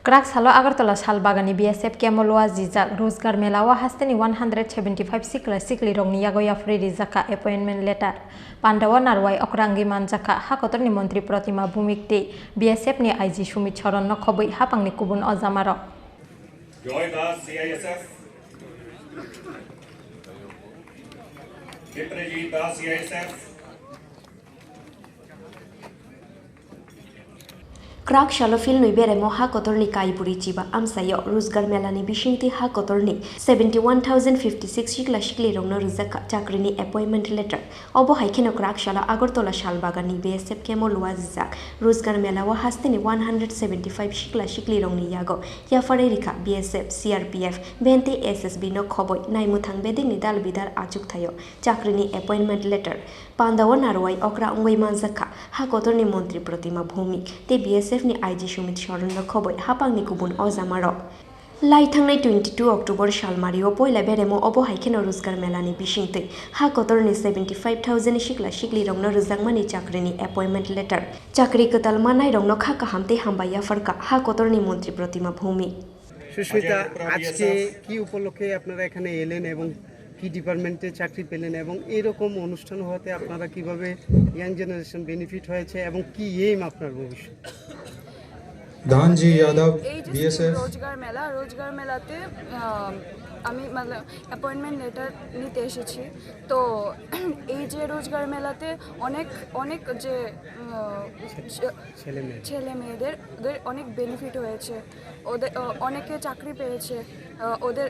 क्राक सालो आगरतला सालबागानी BSF केमलवा जिजाक रोजगार मेलावा हास्तेनि 175 सिकला सिकली रंगनि यागोया फ्रेडी जाका अपॉइंटमेंट लेटर पांडवा नारवाई अक्रांगी मानजाका हाकतरनि मंत्री प्रतिमा भूमिकते BSF नि आईजी सुमित चरण नखबै हापांनि कुबुन अजामार Joy Das CISF Viprajit Das CISF क्राक शालोफिल नुई बेरेमो हा कतरनि काइपुरी चिबा आमसायो रोजगार मेलानि बिशिंगति हा कतरनि 71,056 शिकला शिकली रंनो रुजाका चाकरिनि अपॉइंटमेंट लेटर अबो हाइखेनो क्राक शाला आगरतला शालबागानि BSF केमलवा जिजाक रोजगार मेलावा हास्तेनि 175 शिकला शिकली रंनि यागो याफारे रिखा BSF CRPF बेन्ते SSB नो खबै नाइमुथां बेदिंनि दाल बिदार आजुक थायो चाकरिनि अपॉइंटमेंट लेटर पांदावा नारवाई अक्रा अंगै मानजाका हा कतरनि मंत्री प्रतिमा भूमिक ते BSF नि आईजी सुमित चरण खबै हापांनि गुबुन अजामार लाई थांनाय 22 अक्टोबर सालमारियो पयला बेरेमो अबो हाइखेनो रोजगार मेलानि बिशिंगतै हा कतरनि 75,000 शिकला शिकली रंनो रुजांमानि चाकरिनि अपॉइंटमेंट लेटर चाकरी कताल मानाय रंनो खाका हामते हामबाया फरका हा कतरनि मंत्री प्रतिमा भूमिक सुष्मिता আজকে কি উপলক্ষে আপনারা এখানে এলেন এবং কি ডিপার্টমেন্টে চাকরি পেলেন এবং এরকম অনুষ্ঠান হওয়াতে আপনারা কিভাবে ইয়াং জেনারেশন বেনিফিট হয়েছে এবং কি এইম আপনার ভবিষ্যৎ दानजी यादव BSF রোজগার মেলাতে আমি মানে অ্যাপয়েন্টমেন্ট লেটার নিতে এসেছি তো এই যে রোজগার মেলাতে অনেক অনেক যে ছেলে মেয়েদের ওদের অনেক বেনিফিট হয়েছে ওদের অনেকে চাকরি পেয়েছে ওদের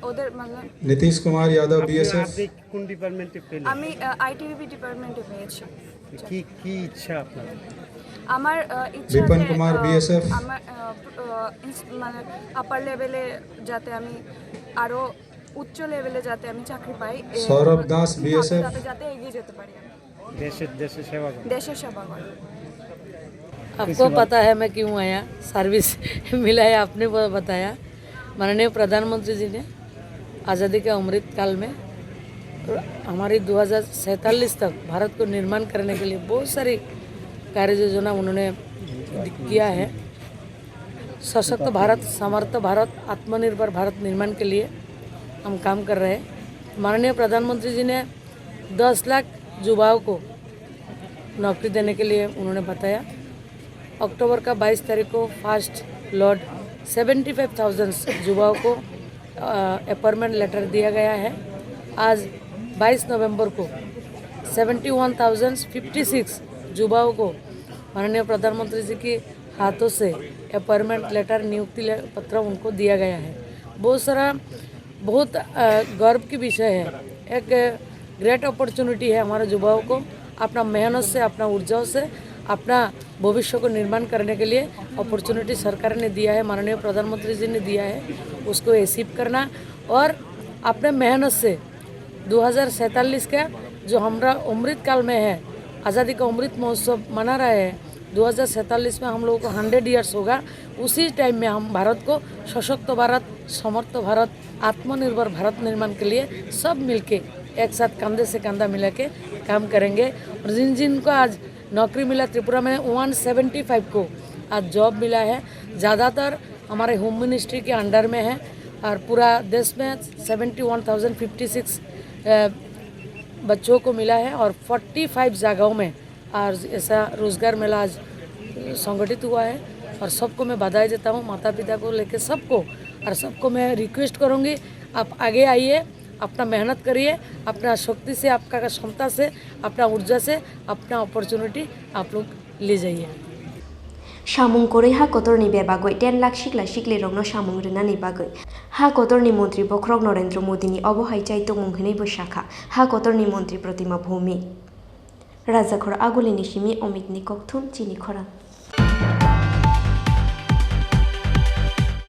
ওদের মানে नीतीश कुमार यादव BSF আপনি কোন ডিপার্টমেন্টে পেলেন আমি ITBP ডিপার্টমেন্টে পেয়েছি কি কি ইচ্ছা আপনার আমার ইচ্ছা বিপিন কুমার BSF আমার মানে আপার লেভেলে যাতে আমি আরো উচ্চ লেভেলে যাতে আমি চাকরি পাই সৌরভ দাস BSF যাতে এগিয়ে যেতে পারি দেশের সেবা করি आपको पता है मैं क्यों आया सर्विस मिला है आपने बताया माननीय प्रधानमंत्री जी ने आज़ादी के अमृत काल में हमारी 2047 तक भारत को निर्माण करने के लिए बहुत सारी कार्य योजना उन्होंने किया है। सशक्त भारत, समर्थ भारत, आत्मनिर्भर भारत निर्माण के लिए हम काम कर रहे हैं। माननीय प्रधानमंत्री जी ने 10 लाख युवाओं को नौकरी देने के लिए उन्होंने बताया। अक्टूबर का 22 तारीख को फर्स्ट लॉट 75,000 युवाओं को अपॉइंटमेंट लेटर दिया गया है। आज 22 नवंबर को 71,056 युवाओं को माननीय प्रधानमंत्री जी के हाथों से अपॉइंटमेंट लेटर नियुक्ति पत्र उनको दिया गया है। बहुत गर्व की विषय है। एक ग्रेट अपॉर्चुनिटी है हमारे युवाओं को अपना मेहनत से, अपना ऊर्जा से अपना भविष्य को निर्माण करने के लिए अपॉर्चुनिटी सरकार ने दिया है, माननीय प्रधानमंत्री जी ने दिया है, उसको अचीव करना और अपने मेहनत से 2047 का जो हमारा अमृत काल में है, आज़ादी का अमृत महोत्सव मना रहे हैं। 2047 में हम लोगों को 100 ईयर्स होगा। उसी टाइम में हम भारत को सशक्त भारत, समर्थ भारत, आत्मनिर्भर भारत निर्माण के लिए सब मिलके एक साथ कंधे से कंधा मिला के काम करेंगे। और जिनको आज नौकरी मिला त्रिपुरा में 175 को आज जॉब मिला है। ज़्यादातर हमारे होम मिनिस्ट्री के अंडर में है और पूरा देश में 71,056 बच्चों को मिला है और 45 जगहों में आज ऐसा रोजगार मेला आज संगठित हुआ है। और सबको मैं बधाई देता हूँ, माता पिता को लेकर सबको। और सबको मैं रिक्वेस्ट करूँगी आप आगे आइए, अपना मेहनत करिए, अपना शक्ति से, आपका क्षमता से, अपना ऊर्जा से अपना अपॉर्चुनिटी आप लोग ले जाइए। सामुं करे हा कतरनि बेबागै 10 लाख शिकला शिकली रंनो सामुं रेनानि बागै हा कतरनि मंत्री बख्रक नरेंद्र मोदीनि अबहाय चाइतो मुंहैनैबो शाखा हा कतरनि मंत्री प्रतिमा भूमिक राजाखर आगुलिनि सिमी अमित निकथुन चिनि खरां।